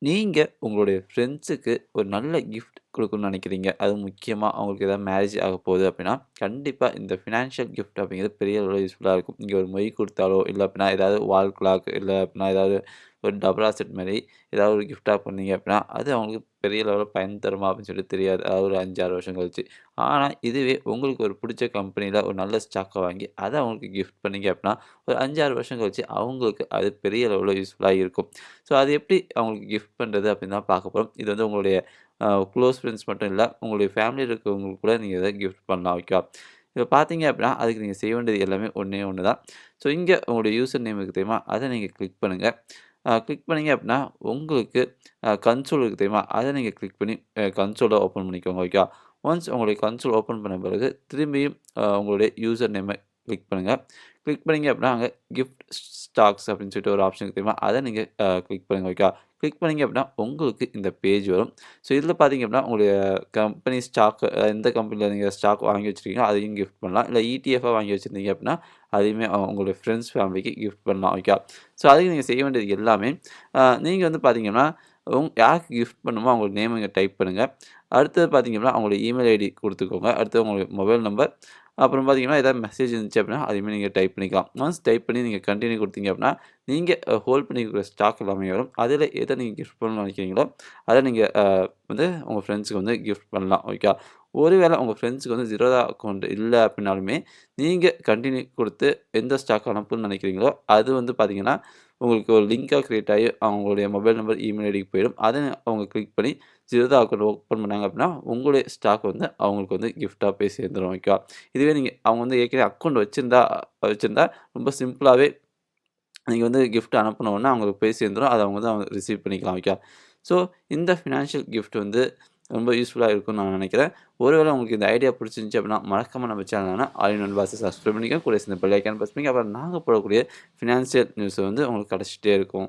நீங்க உங்களுடைய ஃப்ரெண்ட்ஸுக்கு ஒரு நல்ல கிஃப்ட் குடுக்கணும்னு நெனைக்கிறீங்க. அதுவும் முக்கியமா அவங்களுக்கு ஏதாவது மேரேஜ் ஆகப்போகுது அப்டின்னா, கண்டிப்பா இந்த ஃபினான்ஷியல் கிஃப்ட் அப்டிங்கிறது பெரிய அளவுல யூஸ்ஃபுல்லா இருக்கும். நீங்க ஒரு மொய் குடுத்தாலோ, இல்ல அப்டின்னா ஏதாவது வால் கிளாக் இல்ல அப்டின்னா ஏதாவது ஒரு டபரா செட் மாரி ஏதாவது ஒரு கிஃப்ட்டா பண்ணீங்க அப்டின்னா, அது அவங்களுக்கு பெரிய லெவல்ல பயன் தருமா அப்டின்னு சொல்லிட்டு தெரியாது. அதாவது ஒரு 5, 6 வருஷம் கழிச்சு. ஆனா, இதுவே உங்களுக்கு ஒரு புடிச்ச கம்பெனில ஒரு நல்ல ஸ்டாக்க வாங்கி, அத அவங்களுக்கு கிஃப்ட் பண்ணீங்க அப்டின்னா, ஒரு 5, 6 வருஷம் கழிச்சு அவங்களுக்கு அது பெரிய லெவல்ல யூஸ்ஃபுல்லா இருக்கும். ஸோ அது எப்படி அவங்களுக்கு கிஃப்ட் பண்றது அப்படின்னு தான் பார்க்க போறோம். இது வந்து உங்களுடைய குளோஸ் ஃப்ரெண்ட்ஸ் மட்டும் இல்ல, உங்களுடைய ஃபேமிலியில இருக்கிறவங்களுக்கு கூட நீங்க இத கிஃப்ட் பண்ணலாம். ஓகேவா? இப்ப பார்த்தீங்க அப்படின்னா, அதுக்கு நீங்க செய்ய வேண்டியது எல்லாமே ஒண்ணே ஒண்ணு தான். ஸோ இங்க உங்களுடைய யூசர் நேம் இருக்கு தெரியுமா? அத நீங்க கிளிக் பண்ணுங்க. கிளிக் பண்ணீங்க அப்படின்னா, உங்களுக்கு கன்சோல் இருக்கு தெரியுமா? அத நீங்க கிளிக் பண்ணி கன்சோல ஓப்பன் பண்ணிக்கோங்க. ஓகேவா? ஒன்ஸ் உங்களுடைய கன்சோல் ஓப்பன் பண்ண பிறகு, திரும்பியும் உங்களுடைய யூசர் நேம கிளிக் பண்ணுங்க. கிளிக் பண்ணீங்க அப்படின்னா, அங்க கிஃப்ட் ஸ்டாக்ஸ் அப்படின்னு சொல்லிட்டு ஒரு ஆப்ஷன் இருக்கு தெரியுமா? அத நீங்க கிளிக் பண்ணுங்க. ஓகேவா? கிளிக் பண்ணீங்க அப்படின்னா, உங்களுக்கு இந்த பேஜ் வரும். ஸோ இதில பார்த்தீங்க அப்படின்னா, உங்களுடைய கம்பெனி ஸ்டாக் எந்த கம்பெனில நீங்க ஸ்டாக் வாங்கி வச்சிருக்கீங்களோ, அதையும் கிஃப்ட் பண்ணலாம். இல்ல இடிஎஃப்பா வாங்கி வச்சிருந்தீங்க அப்படின்னா, அதையுமே உங்களுடைய ஃப்ரெண்ட்ஸ், ஃபேமிலிக்கு கிஃப்ட் பண்ணலாம். ஓகேவா? ஸோ அதுக்கு நீங்க செய்ய வேண்டியது எல்லாமே, நீங்க வந்து பார்த்தீங்கன்னா, யாருக்கு கிஃப்ட் பண்ணணுமோ அவங்களோட நேம் இங்க டைப் பண்ணுங்க. அடுத்தது பார்த்தீங்க அப்படின்னா, அவங்களோட இமெயில் ஐடி குடுத்துக்கோங்க. அடுத்து உங்களுடைய மொபைல் நம்பர். அப்புறம் பார்த்தீங்கன்னா, ஏதாவது மெசேஜ் இருந்துச்சு அப்படின்னா, அதையுமே நீங்க டைப் பண்ணிக்கலாம். ஒன்ஸ் டைப் பண்ணி நீங்க கன்டின்யூ குடுத்தீங்க அப்படின்னா, நீங்க ஹோல்ட் பண்ணியிருக்கிற ஸ்டாக் எல்லாமே வரும். அதில எத நீங்க கிஃப்ட் பண்ணணும்னு நினைக்கிறீங்களோ, அத நீங்க வந்து உங்க ஃப்ரெண்ட்ஸ்க்கு வந்து கிஃப்ட் பண்ணலாம். ஓகேவா? ஒருவேள உங்க ஃப்ரெண்ட்ஸ்க்கு வந்து ஜீரோதா அக்கவுண்ட் இல்ல அப்படின்னாலுமே, நீங்க கன்டின்யூ குடுத்து எந்த ஸ்டாக் அனுப்பணும்னு நினைக்கிறீங்களோ, அது வந்து பார்த்தீங்கன்னா, உங்களுக்கு ஒரு லிங்கா கிரியேட் ஆகி அவங்களுடைய மொபைல் நம்பர், இமெயில் ஐடிக்கு போயிடும். அத அவங்க கிளிக் பண்ணி ஜீரோதா அக்கவுண்ட் ஓப்பன் பண்ணாங்க அப்படின்னா, உங்களுடைய ஸ்டாக் வந்து அவங்களுக்கு வந்து கிஃப்ட்டா போய் சேர்ந்துரும். ஓகேவா? இதுவே நீங்க அவங்க வந்து ஏற்கனவே அக்கவுண்ட் வச்சிருந்தா ரொம்ப சிம்பிளாவே நீங்க வந்து கிஃப்ட் அனுப்புனோனே அவங்களுக்கு போய் சேர்ந்துரும். அத அவங்க வந்து அவங்க ரிசீவ் பண்ணிக்கலாம். ஓகே. ஸோ இந்த ஃபினான்ஷியல் கிஃப்ட் வந்து ரொம்ப யூஸ்ஃபுல்லா இருக்கும்னு நான் நினைக்கிறேன். ஒருவேளை உங்களுக்கு இந்த ஐடியா பிடிச்சிருந்துச்சு அப்படின்னா, மறக்காம நம்ம சேனலான ஆல் இன் ஒன் பாக்ஸ சப்ஸ்கிரைப் பண்ணிக்கோங்க. கூட சேர்ந்து பெல் ஐகான் பிரஸ் பண்ணிக்கோங்க. அப்புறம் நாங்க போடக்கூடிய ஃபினான்ஷியல் நியூஸ் வந்து உங்களுக்கு கிடைச்சிட்டே இருக்கும்.